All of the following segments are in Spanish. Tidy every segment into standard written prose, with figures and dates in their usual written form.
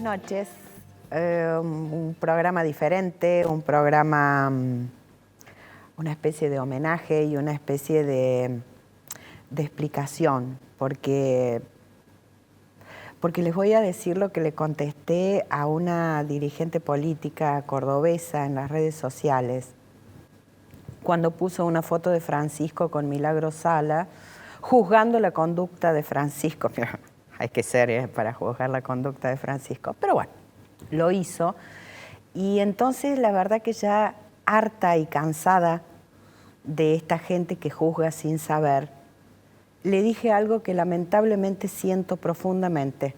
buenas noches. Un programa diferente, un programa, una especie de homenaje y una especie de explicación, porque les voy a decir lo que le contesté a una dirigente política cordobesa en las redes sociales, cuando puso una foto de Francisco con Milagro Sala, juzgando la conducta de Francisco. Hay que ser para juzgar la conducta de Francisco, pero bueno, lo hizo. Y entonces la verdad que ya harta y cansada de esta gente que juzga sin saber, le dije algo que lamentablemente siento profundamente.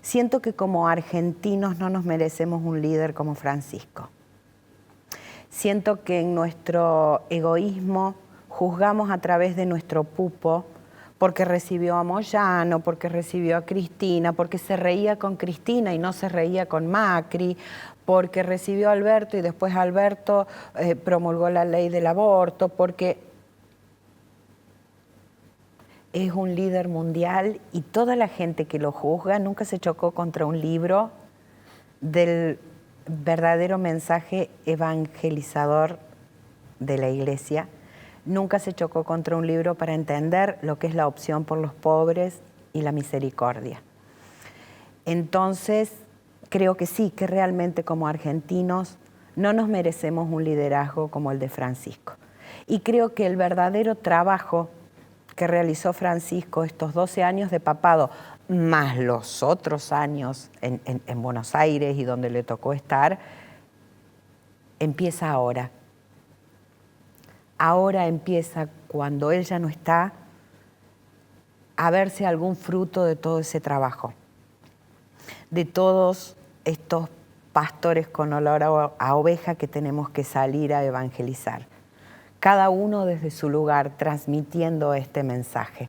Siento que como argentinos no nos merecemos un líder como Francisco. Siento que en nuestro egoísmo juzgamos a través de nuestro pupo, porque recibió a Moyano, porque recibió a Cristina, porque se reía con Cristina y no se reía con Macri, porque recibió a Alberto y después Alberto promulgó la ley del aborto, porque es un líder mundial y toda la gente que lo juzga nunca se chocó contra un libro del verdadero mensaje evangelizador de la Iglesia. Nunca se chocó contra un libro para entender lo que es la opción por los pobres y la misericordia. Entonces, creo que sí, que realmente como argentinos no nos merecemos un liderazgo como el de Francisco. Y creo que el verdadero trabajo que realizó Francisco estos 12 años de papado, más los otros años en Buenos Aires y donde le tocó estar, empieza ahora. Ahora empieza, cuando él ya no está, a verse algún fruto de todo ese trabajo, de todos estos pastores con olor a oveja que tenemos que salir a evangelizar, cada uno desde su lugar transmitiendo este mensaje.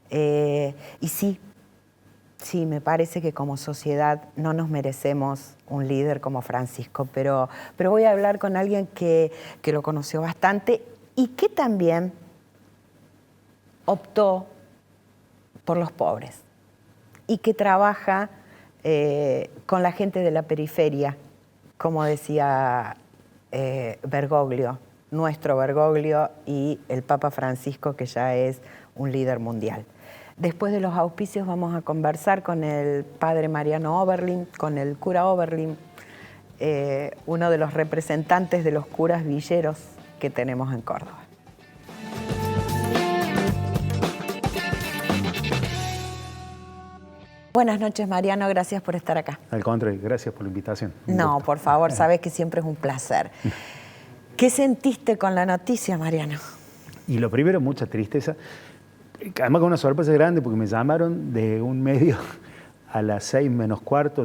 Y sí, me parece que como sociedad no nos merecemos un líder como Francisco, pero voy a hablar con alguien que lo conoció bastante y que también optó por los pobres y que trabaja con la gente de la periferia, como decía Bergoglio, nuestro Bergoglio, y el Papa Francisco, que ya es un líder mundial. Después de los auspicios vamos a conversar con el padre Mariano Oberlin, con el cura Oberlin, uno de los representantes de los curas villeros que tenemos en Córdoba. Buenas noches, Mariano, gracias por estar acá. Al contrario, gracias por la invitación. No, por favor, sabes que siempre es un placer. ¿Qué sentiste con la noticia, Mariano? Y lo primero, mucha tristeza. Además con una sorpresa grande, porque me llamaron de un medio a las 6 menos cuarto.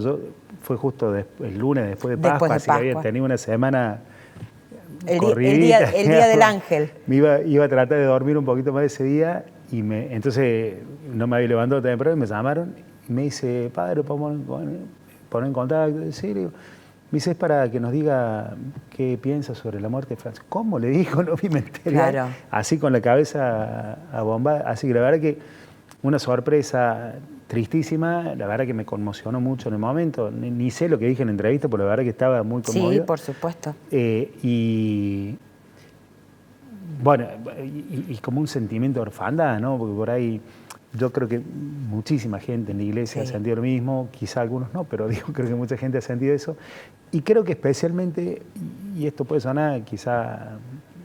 Fue justo el lunes, después de Pascua, así que había tenido una semana corridita. El día del ángel. Iba a tratar de dormir un poquito más ese día, y entonces no me había levantado temprano y me llamaron y me dice, padre, ¿podemos poner en contacto? Sí, le digo. Me dice, es para que nos diga qué piensa sobre la muerte de Francisco. ¿Cómo? Le dijo, no vi, me enteré. Claro. Así con la cabeza a bomba. Así que la verdad que una sorpresa tristísima, la verdad que me conmocionó mucho en el momento. Ni sé lo que dije en la entrevista, pero la verdad que estaba muy conmovido. Sí, por supuesto. Y bueno, y como un sentimiento de orfandad, ¿no? Porque por ahí yo creo que muchísima gente en la iglesia ha sentido lo mismo, quizá algunos no, pero creo que mucha gente ha sentido eso. Y creo que especialmente, y esto puede sonar quizá,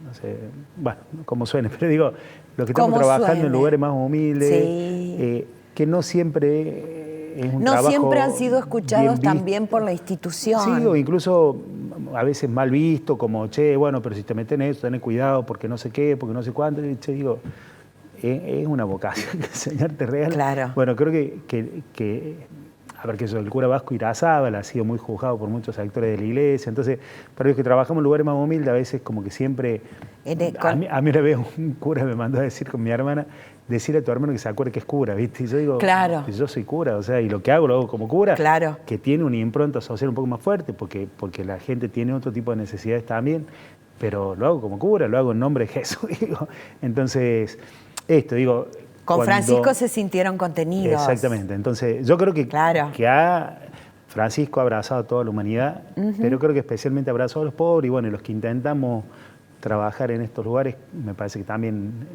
no sé, bueno, como suene, pero digo, los que estamos trabajando en lugares más humildes, que no siempre es un trabajo. No siempre han sido escuchados también por la institución. Sí, o incluso a veces mal visto, como, che, bueno, pero si te meten en eso, ten cuidado, porque no sé qué, porque no sé cuánto, y che, digo, es una vocación que el Señor te regala. Claro. Bueno, creo que a ver, que eso, el cura Vasco Irazábal ha sido muy juzgado por muchos actores de la iglesia. Entonces, para los que trabajamos en lugares más humildes, a veces como que siempre... A mí una vez un cura me mandó a decir con mi hermana, decirle a tu hermano que se acuerde que es cura, ¿viste? Y yo digo, claro, yo soy cura, o sea, y lo que hago lo hago como cura, claro, que tiene una impronta social un poco más fuerte, porque la gente tiene otro tipo de necesidades también, pero lo hago como cura, lo hago en nombre de Jesús, digo. Entonces, digo... Con Francisco se sintieron contenidos. Exactamente. Entonces, yo creo que Francisco ha abrazado a toda la humanidad, pero creo que especialmente ha abrazado a los pobres y bueno, los que intentamos trabajar en estos lugares, me parece que también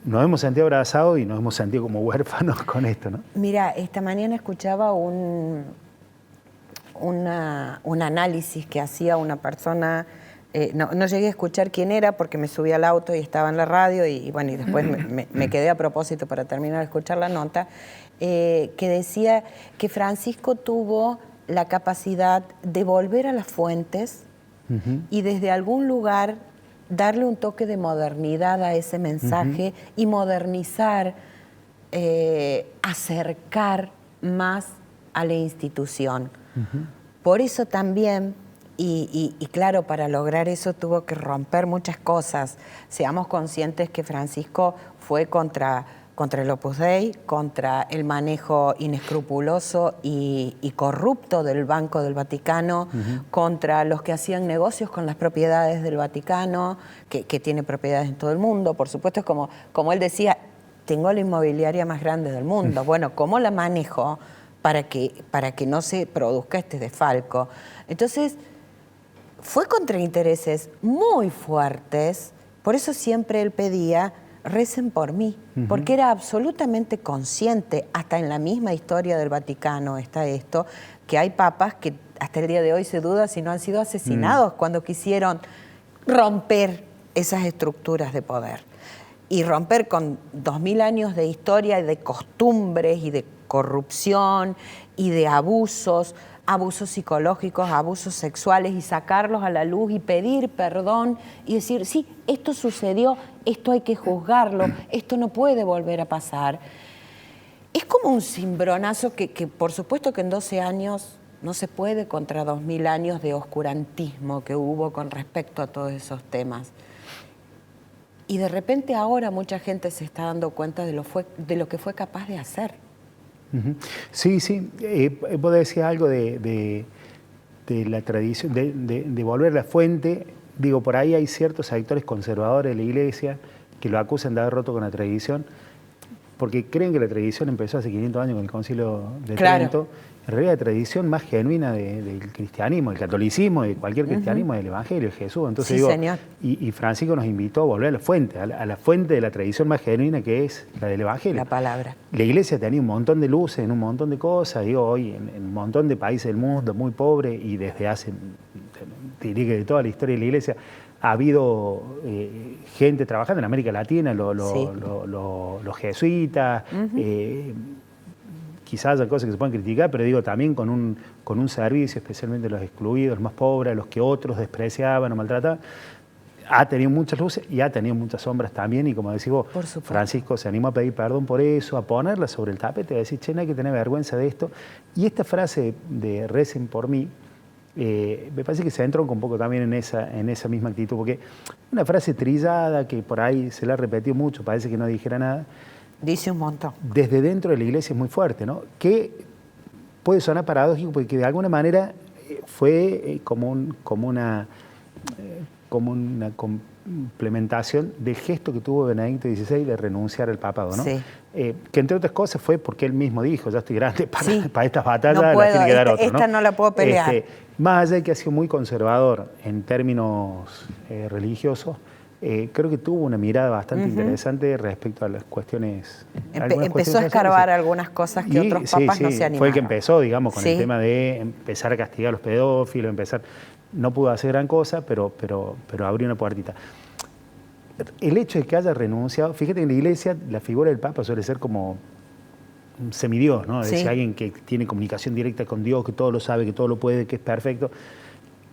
nos hemos sentido abrazados y nos hemos sentido como huérfanos con esto, ¿no? Mira, esta mañana escuchaba un análisis que hacía una persona, no llegué a escuchar quién era porque me subí al auto y estaba en la radio y bueno, y después me quedé a propósito para terminar de escuchar la nota, que decía que Francisco tuvo la capacidad de volver a las fuentes y desde algún lugar darle un toque de modernidad a ese mensaje y modernizar, acercar más a la institución. Por eso también, y claro, para lograr eso tuvo que romper muchas cosas. Seamos conscientes que Francisco fue contra el Opus Dei, contra el manejo inescrupuloso y corrupto del Banco del Vaticano, contra los que hacían negocios con las propiedades del Vaticano, que tiene propiedades en todo el mundo. Por supuesto, como él decía, tengo la inmobiliaria más grande del mundo. Bueno, ¿cómo la manejo para que no se produzca este desfalco? Entonces, fue contra intereses muy fuertes, por eso siempre él pedía, recen por mí, porque era absolutamente consciente, hasta en la misma historia del Vaticano está esto, que hay papas que hasta el día de hoy se duda si no han sido asesinados cuando quisieron romper esas estructuras de poder. Y romper con 2000 años de historia y de costumbres y de corrupción y de abusos psicológicos, abusos sexuales, y sacarlos a la luz y pedir perdón y decir, sí, esto sucedió, esto hay que juzgarlo, esto no puede volver a pasar. Es como un cimbronazo que por supuesto que en 12 años no se puede contra 2000 años de oscurantismo que hubo con respecto a todos esos temas. Y de repente ahora mucha gente se está dando cuenta de lo que fue capaz de hacer. Sí, sí. Vos decías algo de la tradición, de volver a la fuente. Digo, por ahí hay ciertos sectores conservadores de la Iglesia que lo acusan de haber roto con la tradición, porque creen que la tradición empezó hace 500 años con el Concilio de Trento. En realidad la tradición más genuina del cristianismo, del catolicismo, de cualquier cristianismo, es el Evangelio de Jesús. Entonces sí, digo, señor. Y Francisco nos invitó a volver a la fuente de la tradición más genuina, que es la del Evangelio. La palabra. La Iglesia tenía un montón de luces en un montón de cosas, digo, hoy en un montón de países del mundo muy pobres, y desde hace, diría que de toda la historia de la Iglesia, ha habido gente trabajando en América Latina, los jesuitas, quizás haya cosas que se pueden criticar, pero digo, también con un servicio, especialmente a los excluidos, los más pobres, a los que otros despreciaban o maltrataban. Ha tenido muchas luces y ha tenido muchas sombras también, y como decís vos, Francisco se animó a pedir perdón por eso, a ponerla sobre el tapete, a decir, che, no hay que tener vergüenza de esto. Y esta frase de recen por mí, me parece que se entronca un poco también en esa misma actitud, porque una frase trillada que por ahí se la ha repetido mucho, parece que no dijera nada. Dice un montón. Desde dentro de la Iglesia es muy fuerte, ¿no? Que puede sonar paradójico porque de alguna manera fue como una complementación del gesto que tuvo Benedicto XVI de renunciar al papado, ¿no? Sí. Que entre otras cosas fue porque él mismo dijo, ya estoy grande para estas batallas, no puedo, las tiene que dar otro, esta no la puedo pelear. Más allá de que ha sido muy conservador en términos religiosos, creo que tuvo una mirada bastante interesante respecto a las cuestiones. Empezó a escarbar algunas cosas que otros papas no se animaron. Fue el que empezó, digamos, con el tema de empezar a castigar a los pedófilos, no pudo hacer gran cosa, pero abrió una puertita. El hecho de que haya renunciado, fíjate, en la Iglesia la figura del Papa suele ser como un semidios, ¿no? Es decir, alguien que tiene comunicación directa con Dios, que todo lo sabe, que todo lo puede, que es perfecto.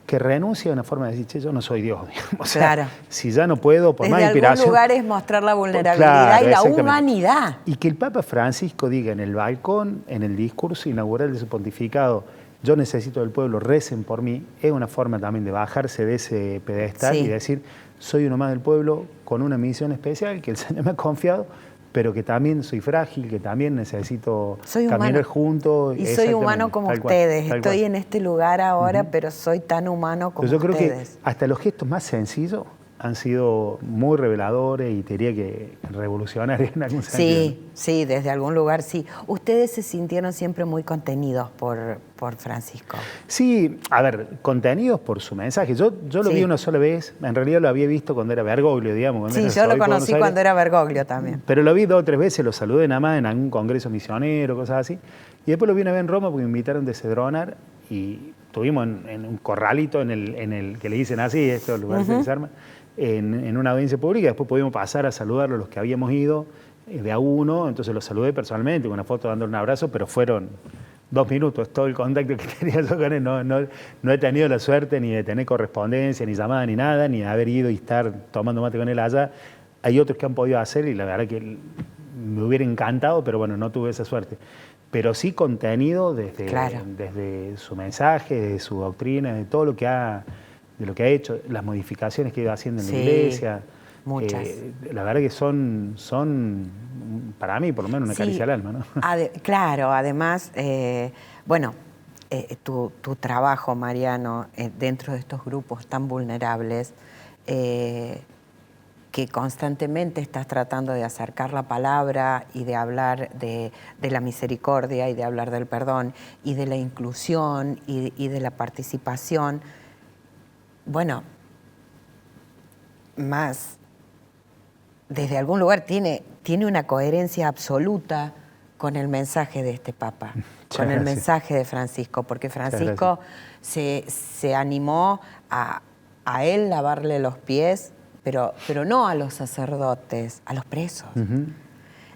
Que renuncia a una forma de decir, che, yo no soy Dios, digamos. O sea, si ya no puedo, por más inspiración. En algún lugar es mostrar la vulnerabilidad y la humanidad. Y que el Papa Francisco diga en el balcón, en el discurso inaugural de su pontificado, yo necesito del pueblo, recen por mí, es una forma también de bajarse de ese pedestal y decir, soy uno más del pueblo con una misión especial que el Señor me ha confiado, pero que también soy frágil, que también necesito caminar juntos. Y soy humano como ustedes. Estoy en este lugar ahora, pero soy tan humano como ustedes. Yo creo que hasta los gestos más sencillos han sido muy reveladores y te diría que revolucionarios en algún sentido. Sí, sí, desde algún lugar sí. ¿Ustedes se sintieron siempre muy contenidos por Francisco? Sí, a ver, contenidos por su mensaje. Yo lo vi una sola vez, en realidad lo había visto cuando era Bergoglio, digamos. Sí, yo lo conocí cuando era Bergoglio también. Pero lo vi 2 o 3 veces, lo saludé nada más en algún congreso misionero, cosas así. Y después lo vi una vez en Roma porque me invitaron de Cedronar y estuvimos en un corralito en el que le dicen así, estos lugares que se arman, en una audiencia pública. Después pudimos pasar a saludarlo los que habíamos ido de a uno, entonces lo saludé personalmente, con una foto dándole un abrazo, pero fueron 2 minutos, todo el contacto que tenía yo con él. No he tenido la suerte ni de tener correspondencia, ni llamada, ni nada, ni de haber ido y estar tomando mate con él allá. Hay otros que han podido hacer y la verdad que me hubiera encantado, pero bueno, no tuve esa suerte. Pero sí contenido desde su mensaje, de su doctrina, de todo lo que ha hecho, las modificaciones que ha ido haciendo en la iglesia. Muchas. La verdad que son para mí por lo menos una caricia al alma, ¿no? Claro, además, bueno, tu trabajo, Mariano, dentro de estos grupos tan vulnerables, que constantemente estás tratando de acercar la palabra y de hablar de la misericordia y de hablar del perdón y de la inclusión y de la participación, bueno, más desde algún lugar tiene una coherencia absoluta con el mensaje de este Papa, con el mensaje de Francisco, porque Francisco se animó a él lavarle los pies, pero no a los sacerdotes, a los presos.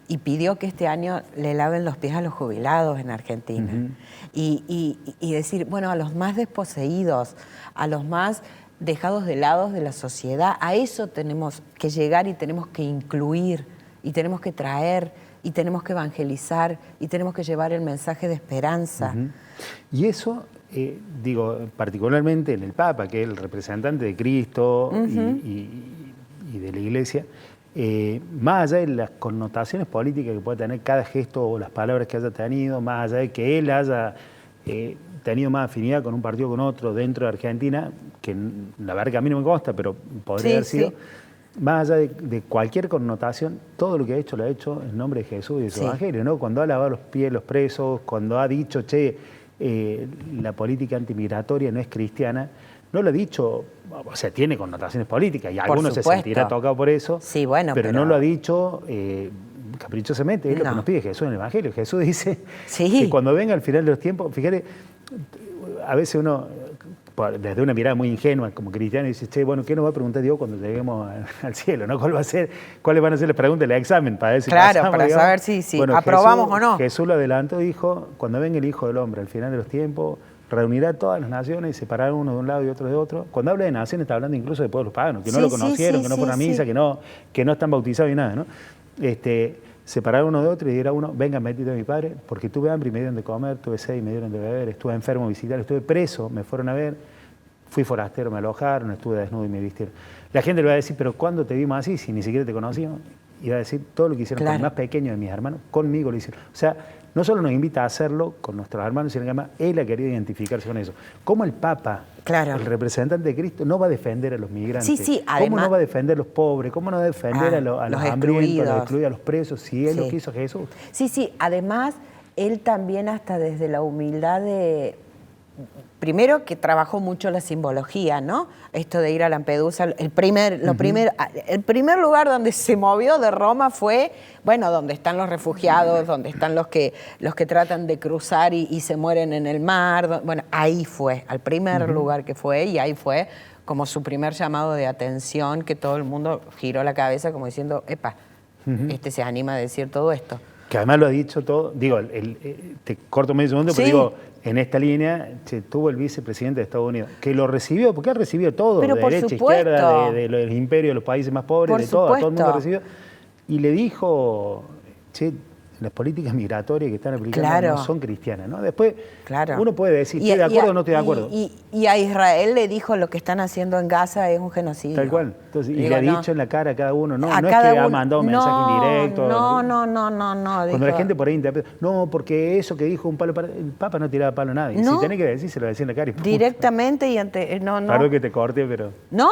Y pidió que este año le laven los pies a los jubilados en Argentina. Y decir, bueno, a los más desposeídos, a los más dejados de lado de la sociedad, a eso tenemos que llegar y tenemos que incluir, y tenemos que traer, y tenemos que evangelizar, y tenemos que llevar el mensaje de esperanza. Y eso, digo, particularmente en el Papa, que es el representante de Cristo y de la Iglesia, más allá de las connotaciones políticas que pueda tener cada gesto o las palabras que haya tenido, más allá de que él haya tenido más afinidad con un partido o con otro dentro de Argentina, que la verdad que a mí no me consta, pero podría haber sido, más allá de cualquier connotación, todo lo que ha hecho lo ha hecho en nombre de Jesús y de su evangelio, ¿no? Cuando ha lavado los pies a los presos, cuando ha dicho, la política antimigratoria no es cristiana, no lo ha dicho, o sea, tiene connotaciones políticas y algunos se sentirá tocado por eso, pero no lo ha dicho caprichosamente, es lo que nos pide Jesús en el Evangelio. Jesús dice que cuando venga al final de los tiempos, fíjate, a veces uno, desde una mirada muy ingenua como cristiano, dice, bueno, ¿qué nos va a preguntar Dios cuando lleguemos al cielo? ¿No? ¿Cuáles van a ser las preguntas del examen para ver si pasamos, para saber si aprobamos o no. Jesús lo adelantó, dijo, cuando venga el Hijo del Hombre al final de los tiempos, reunirá a todas las naciones y separará uno de un lado y otro de otro. Cuando habla de naciones está hablando incluso de pueblos paganos, que no lo conocieron, que no fueron a misa, que no están bautizados y nada, ¿no? Separar uno de otro y dirá a uno, vengan, bendito de mi Padre, porque tuve hambre y me dieron de comer, tuve sed y me dieron de beber, estuve enfermo, visitar, estuve preso, me fueron a ver, fui forastero, me alojaron, estuve desnudo y me vistieron. La gente le va a decir, pero ¿cuándo te vimos así si ni siquiera te conocíamos? Y va a decir, todo lo que hicieron con el más pequeño de mis hermanos, conmigo lo hicieron. O sea, no solo nos invita a hacerlo con nuestros hermanos, sino que además él ha querido identificarse con eso. ¿Cómo el Papa, el representante de Cristo, no va a defender a los migrantes? Además, ¿cómo no va a defender a los pobres? ¿Cómo no va a defender a los hambrientos, a los excluidos, a los presos, si él lo quiso Jesús? Sí, además, él también hasta desde la humildad de... Primero que trabajó mucho la simbología, ¿no? Esto de ir a Lampedusa, el primer lugar donde se movió de Roma fue, bueno, donde están los refugiados, donde están los que tratan de cruzar y se mueren en el mar. Bueno, ahí fue, al primer lugar que fue, y ahí fue como su primer llamado de atención, que todo el mundo giró la cabeza como diciendo, epa, se anima a decir todo esto. Que además lo ha dicho todo, digo, te corto medio segundo, pero digo, en esta línea tuvo el vicepresidente de Estados Unidos, que lo recibió, porque ha recibido todo, de derecha, izquierda, de los imperios, de los países más pobres, a todo el mundo recibió, y le dijo, las políticas migratorias que están aplicando no son cristianas, ¿no? Después uno puede decir, estoy de acuerdo o no estoy de acuerdo. Y a Israel le dijo lo que están haciendo en Gaza es un genocidio. Tal cual. Entonces, y le ha dicho en la cara a cada uno, no es que ha mandado un mensaje indirecto. No. Cuando la gente por ahí interpreta, no, porque eso que dijo un palo, el Papa no tiraba palo a nadie. Si tenés que decir, se lo decía en la cara. Y directamente y ante... Claro que te corte, pero... No,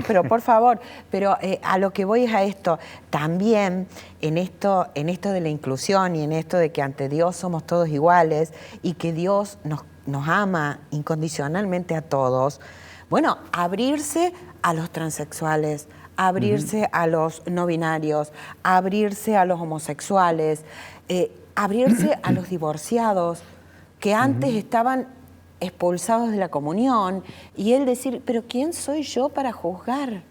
pero por favor. Pero a lo que voy es a esto. También en esto de la inclusión y en esto de que ante Dios somos todos iguales y que Dios nos ama incondicionalmente a todos, bueno, abrirse a los transexuales, abrirse a los no binarios, abrirse a los homosexuales, abrirse a los divorciados que antes estaban expulsados de la comunión, y él decir, pero ¿quién soy yo para juzgar?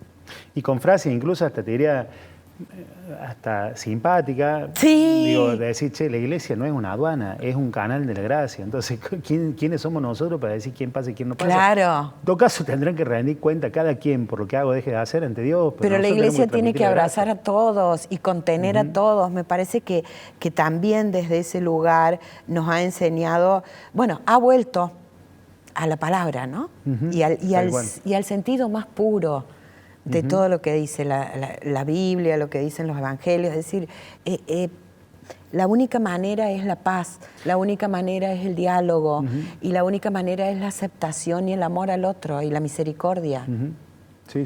Y con frases incluso hasta te diría, hasta simpática, sí. Digo, de decir, che, la iglesia no es una aduana, es un canal de la gracia. Entonces, ¿quiénes somos nosotros para decir quién pasa y quién no pasa? Claro. En todo caso, tendrán que rendir cuenta cada quien por lo que hago deje de hacer ante Dios. Pero la iglesia tiene que abrazar a todos y contener a todos. Me parece que también desde ese lugar nos ha enseñado, bueno, ha vuelto a la palabra, ¿no? Y al sentido más puro de todo lo que dice la Biblia, lo que dicen los evangelios. Es decir, la única manera es la paz, la única manera es el diálogo y la única manera es la aceptación y el amor al otro y la misericordia. Sí.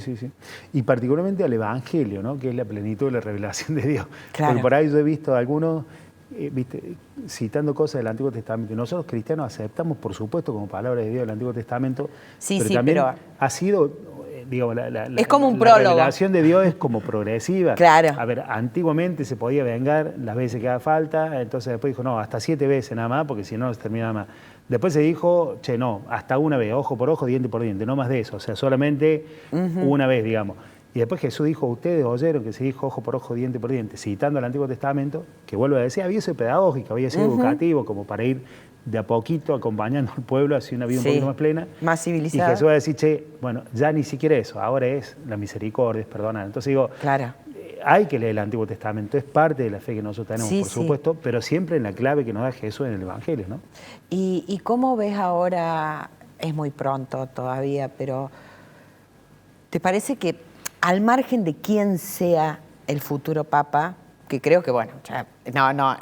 Y particularmente al evangelio, ¿no? Que es la plenitud de la revelación de Dios. Claro. Porque por ahí yo he visto a algunos citando cosas del Antiguo Testamento. Nosotros cristianos aceptamos, por supuesto, como palabra de Dios el Antiguo Testamento, pero también ha sido, digamos, es como un prólogo. La revelación de Dios es como progresiva. Claro. A ver, antiguamente se podía vengar las veces que haga falta, entonces después dijo, no, hasta 7 veces nada más, porque si no se termina nada más. Después se dijo, che, no, hasta una vez, ojo por ojo, diente por diente, no más de eso, o sea, solamente una vez, digamos. Y después Jesús dijo, ustedes oyeron que se dijo ojo por ojo, diente por diente, citando al Antiguo Testamento, que vuelvo a decir, había sido pedagógico, había sido educativo, como para ir de a poquito acompañando al pueblo hacia una vida un poquito más plena. Más civilizada. Y Jesús va a decir, che, bueno, ya ni siquiera eso, ahora es la misericordia, es perdonar. Entonces digo, hay que leer el Antiguo Testamento, es parte de la fe que nosotros tenemos, por supuesto, pero siempre en la clave que nos da Jesús en el Evangelio, ¿no? ¿Y cómo ves ahora, es muy pronto todavía, pero ¿te parece que al margen de quién sea el futuro Papa, que creo que, bueno,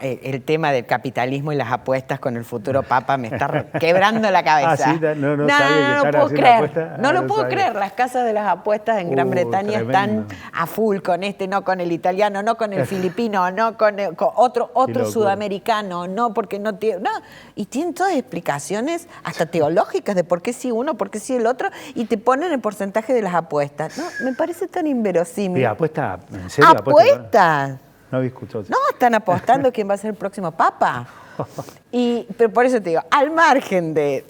el tema del capitalismo y las apuestas con el futuro Papa me está quebrando la cabeza. No puedo creer. No lo puedo creer. Las casas de las apuestas en Gran Bretaña están a full con no con el italiano, no con el filipino, no con otro sudamericano, no porque no tiene... No, y tienen todas explicaciones, hasta teológicas, de por qué sí uno, por qué sí el otro, y te ponen el porcentaje de las apuestas. No, me parece tan inverosímil. ¿Y apuesta? ¿En serio? ¿Apuestas? No había escuchado eso. No, están apostando quién va a ser el próximo Papa. Pero por eso te digo, al margen de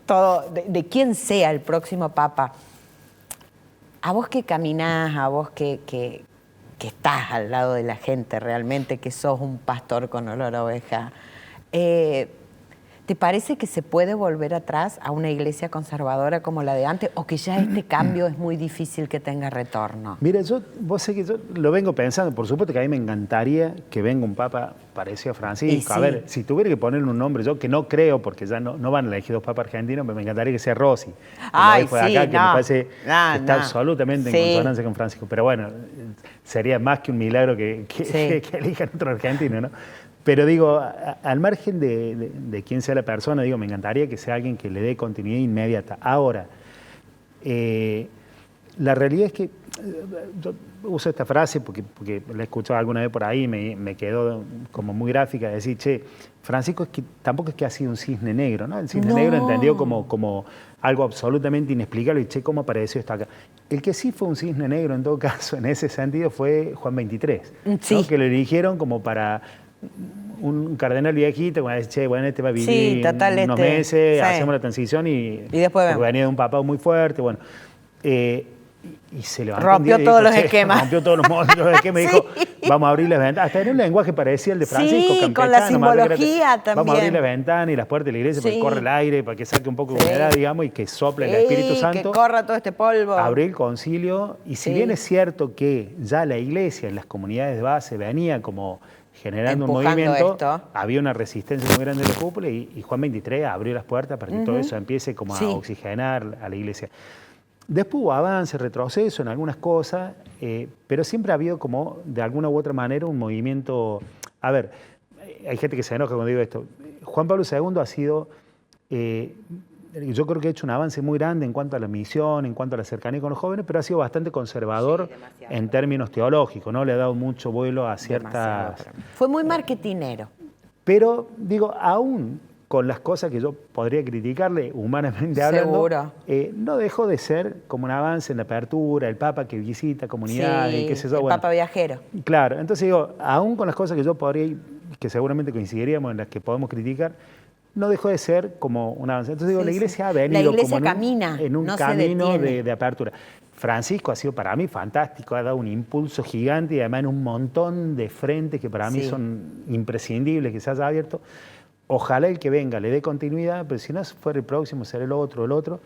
todo, de quién sea el próximo Papa, a vos que caminás, a vos que estás al lado de la gente realmente, que sos un pastor con olor a oveja, ¿te parece que se puede volver atrás a una iglesia conservadora como la de antes, o que ya este cambio es muy difícil que tenga retorno? Mira, vos sé que yo lo vengo pensando, por supuesto que a mí me encantaría que venga un papa parecido a Francisco. A ver, si tuviera que ponerle un nombre, yo que no creo, porque ya no van a elegir dos papas argentinos, pero me encantaría que sea Rossi. Ay, sí, acá, que me parece que está absolutamente en consonancia con Francisco. Pero bueno, sería más que un milagro que elijan otro argentino, ¿no? Pero digo, al margen de quién sea la persona, digo, me encantaría que sea alguien que le dé continuidad inmediata. Ahora, la realidad es que yo uso esta frase porque la he escuchado alguna vez por ahí y me quedó como muy gráfica, de decir, che, Francisco tampoco es que ha sido un cisne negro, ¿no? El cisne negro entendido como algo absolutamente inexplicable y che, ¿cómo apareció esto acá? El que sí fue un cisne negro en todo caso, en ese sentido, fue Juan XXIII, ¿no? Que lo eligieron como para un cardenal viejito, como dice, che, bueno, este va a vivir unos meses, hacemos la transición y después venía de un papado muy fuerte, bueno. Y se levantó rompió un día todos los "Che", esquemas. rompió todos los esquemas y dijo, vamos a abrir las ventanas. Hasta en un lenguaje parecía el de Francisco, Sí, campechano, con la más simbología también. Vamos a abrir las ventanas y las puertas de la iglesia para que Sí. corra el aire, para que saque un poco de Sí. humedad, digamos, y que sople el Espíritu Sí, Santo. que corra todo este polvo. Abrió el concilio y si Sí. bien es cierto que ya la iglesia en las comunidades de base venía como generando Empujando un movimiento, esto. había una resistencia muy grande de la cúpula y Juan XXIII abrió las puertas para que todo eso empiece como Sí. a oxigenar a la iglesia. Después hubo avance, retroceso en algunas cosas, pero siempre ha habido como, de alguna u otra manera, un movimiento... A ver, hay gente que se enoja cuando digo esto. Juan Pablo II ha sido... yo creo que ha hecho un avance muy grande en cuanto a la misión, en cuanto a la cercanía con los jóvenes, pero ha sido bastante conservador en términos teológicos, ¿no? Le ha dado mucho vuelo a ciertas... Fue muy marketinero. Pero, digo, aún con las cosas que yo podría criticarle humanamente hablando, Seguro. no dejó de ser como un avance en la apertura, el Papa que visita comunidades, Sí, qué sé yo. el Bueno, Papa viajero. claro, entonces digo, aún con las cosas que yo podría, que seguramente coincidiríamos en las que podemos criticar, no dejó de ser como un avance. Entonces digo, Sí, la iglesia sí. ha venido La iglesia como camina, en un no se camino detiene. de apertura. Francisco ha sido para mí fantástico, ha dado un impulso gigante y además en un montón de frentes que para mí Sí. son imprescindibles que se haya abierto. Ojalá el que venga le dé continuidad, pero si no fuera el próximo, será el otro.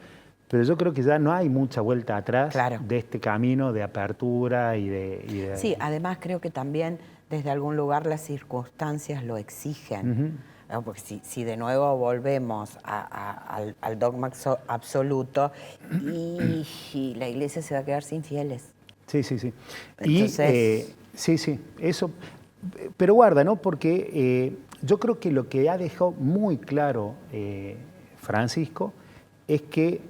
Pero yo creo que ya no hay mucha vuelta atrás Claro. de este camino de apertura y de... Sí, además creo que también desde algún lugar las circunstancias lo exigen. ¿No? Porque si de nuevo volvemos al dogma absoluto y la iglesia se va a quedar sin fieles. Sí. Entonces... Sí, eso. Pero guarda, ¿no? Porque yo creo que lo que ha dejado muy claro Francisco es que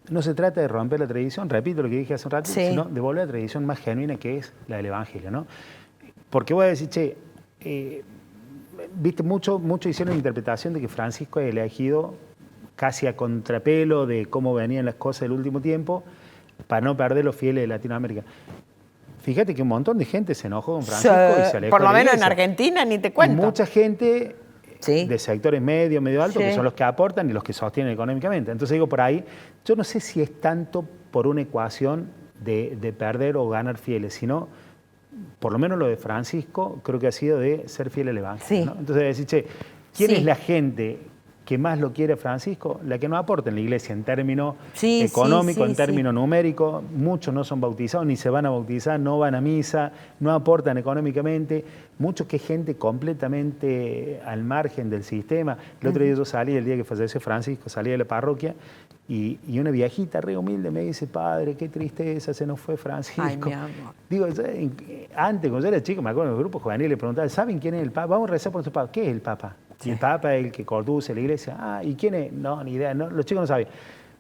no se trata de romper la tradición, repito lo que dije hace un rato, Sí. sino de volver a la tradición más genuina que es la del Evangelio, ¿no? Porque voy a decir, che, viste, mucho hicieron la interpretación de que Francisco es elegido casi a contrapelo de cómo venían las cosas del último tiempo para no perder los fieles de Latinoamérica. Fíjate que un montón de gente se enojó con Francisco y se alejó por lo de la menos en iglesia. Argentina ni te Y cuento. mucha gente Sí. de sectores medio altos, Sí. que son los que aportan y los que sostienen económicamente. Entonces digo, por ahí, yo no sé si es tanto por una ecuación de perder o ganar fieles, sino, por lo menos lo de Francisco, creo que ha sido de ser fiel al Evangelio. Sí. ¿no? Entonces decir, che, ¿quién Sí. es la gente que más lo quiere a Francisco? La que no aporta en la iglesia en términos Sí, económicos, sí, en términos numéricos. Muchos no son bautizados, ni se van a bautizar, no van a misa, no aportan económicamente. Muchos que es gente completamente al margen del sistema. El otro día yo salí, el día que falleció Francisco, salí de la parroquia y una viejita re humilde me dice, padre, qué tristeza, se nos fue Francisco. Ay, mi amor. Digo, antes, cuando yo era chico, me acuerdo en el grupo juvenil, le preguntaba, ¿saben quién es el Papa? Vamos a rezar por nuestro Papa. ¿Qué es el Papa? Sí. Y el Papa es el que conduce la iglesia. Ah, ¿y quién es? No, ni idea. No, los chicos no sabían.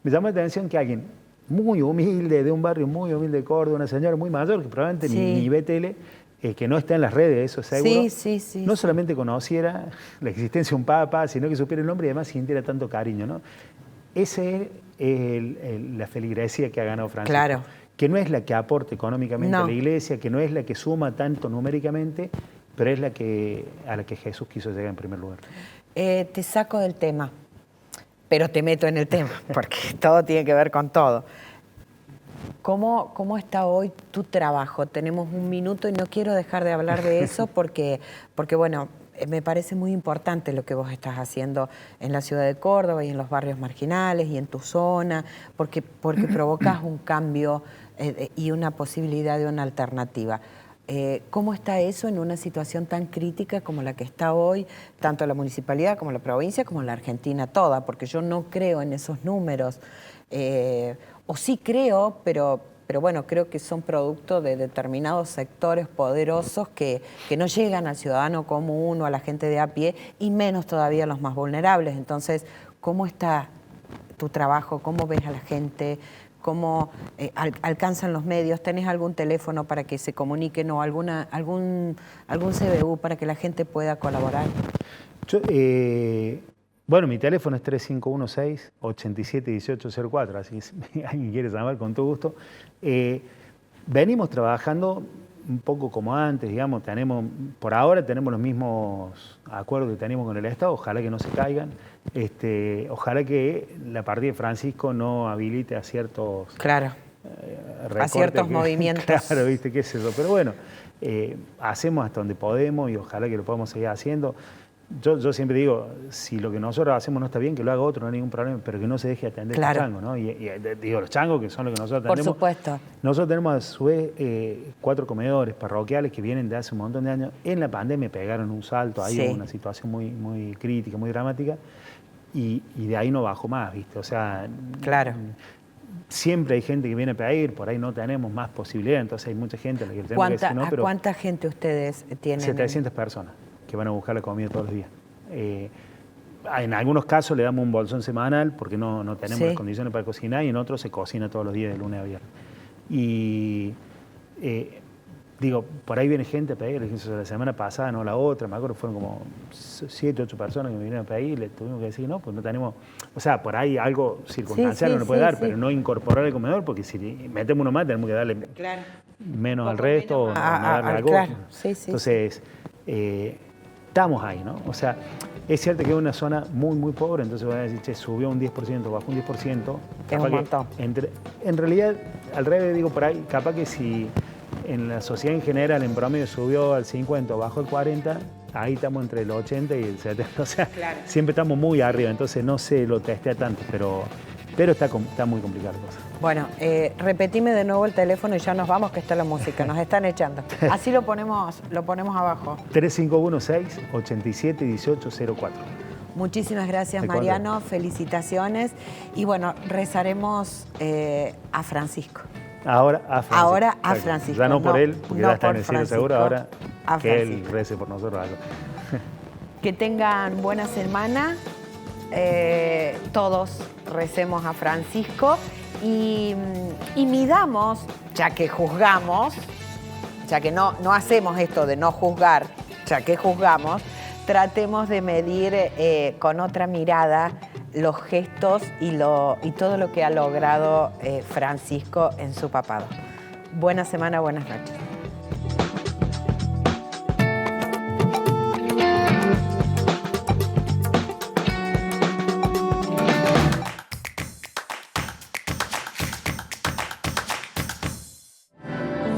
Me llamó la atención que alguien muy humilde, de un barrio muy humilde de Córdoba, una señora muy mayor, que probablemente Sí. ni ve tele, que no está en las redes, eso seguro, Sí, no solamente conociera la existencia de un Papa, sino que supiera el nombre y además sintiera tanto cariño, ¿no? Esa es la feligresía que ha ganado Francisco. Claro. Que no es la que aporta económicamente No. a la iglesia, que no es la que suma tanto numéricamente, pero es a la que Jesús quiso llegar en primer lugar. Te saco del tema, pero te meto en el tema, porque todo tiene que ver con todo. ¿Cómo está hoy tu trabajo? Tenemos un minuto y no quiero dejar de hablar de eso porque bueno, me parece muy importante lo que vos estás haciendo en la ciudad de Córdoba y en los barrios marginales y en tu zona, porque provocas un cambio y una posibilidad de una alternativa. ¿Cómo está eso en una situación tan crítica como la que está hoy, tanto la municipalidad como la provincia, como la Argentina toda? Porque yo no creo en esos números, o sí creo, pero bueno, creo que son producto de determinados sectores poderosos que no llegan al ciudadano común o a la gente de a pie, y menos todavía a los más vulnerables. Entonces, ¿cómo está tu trabajo? ¿Cómo ves a la gente? ¿Cómo alcanzan los medios? ¿Tenés algún teléfono para que se comuniquen o algún CBU para que la gente pueda colaborar? Bueno, mi teléfono es 3516-871804, así que si alguien quiere llamar, con todo gusto. Venimos trabajando un poco como antes, digamos, por ahora tenemos los mismos acuerdos que tenemos con el Estado, ojalá que no se caigan, ojalá que la partida de Francisco no habilite a ciertos Claro. a ciertos movimientos. Claro, viste, qué es eso. Pero bueno, hacemos hasta donde podemos y ojalá que lo podamos seguir haciendo. Yo siempre digo, si lo que nosotros hacemos no está bien, que lo haga otro, no hay ningún problema, pero que no se deje atender claro. los changos, ¿no? Y digo, los changos, que son los que nosotros atendemos. Por supuesto. Nosotros tenemos a su vez 4 comedores parroquiales que vienen de hace un montón de años. En la pandemia pegaron un salto, ahí hubo una situación muy, muy crítica, muy dramática, y de ahí no bajó más, ¿viste? O sea, claro. Siempre hay gente que viene a pedir, por ahí no tenemos más posibilidad, entonces hay mucha gente a la que tenemos que decir no, pero... ¿Cuánta gente ustedes tienen? 700 personas que van a buscar la comida todos los días. En algunos casos le damos un bolsón semanal porque no tenemos las condiciones para cocinar y en otros se cocina todos los días de lunes a viernes. Y digo, por ahí viene gente a pedir, la semana pasada, no la otra, me acuerdo, fueron como 7, 8 personas que me vinieron a pedir y le tuvimos que decir, no, pues no tenemos, o sea, por ahí algo circunstancial no le puede dar, pero no incorporar el comedor porque si metemos uno más tenemos que darle menos al resto o no darle algo. Claro. Entonces, estamos ahí, ¿no? O sea, es cierto que es una zona muy, muy pobre, entonces van a decir, che, subió un 10%, bajó un 10%. Es un montón. En realidad, al revés, digo por ahí, capaz que si en la sociedad en general, en promedio, subió al 50 o bajó al 40, ahí estamos entre el 80 y el 70. O sea, siempre estamos muy arriba, entonces no se lo testea tanto, pero está muy complicada la cosa. Bueno, repetime de nuevo el teléfono y ya nos vamos, que está la música, nos están echando. Así lo ponemos abajo. 3516-871804. Muchísimas gracias, Mariano, felicitaciones. Y bueno, rezaremos a Francisco. Ahora a Francisco. Ya no por él, porque no ya está en el cielo seguro, ahora que él rece por nosotros algo. Que tengan buena semana. Todos recemos a Francisco y midamos, ya que juzgamos, ya que no hacemos esto de no juzgar, ya que juzgamos, tratemos de medir con otra mirada los gestos y todo lo que ha logrado Francisco en su papado. Buena semana, buenas noches.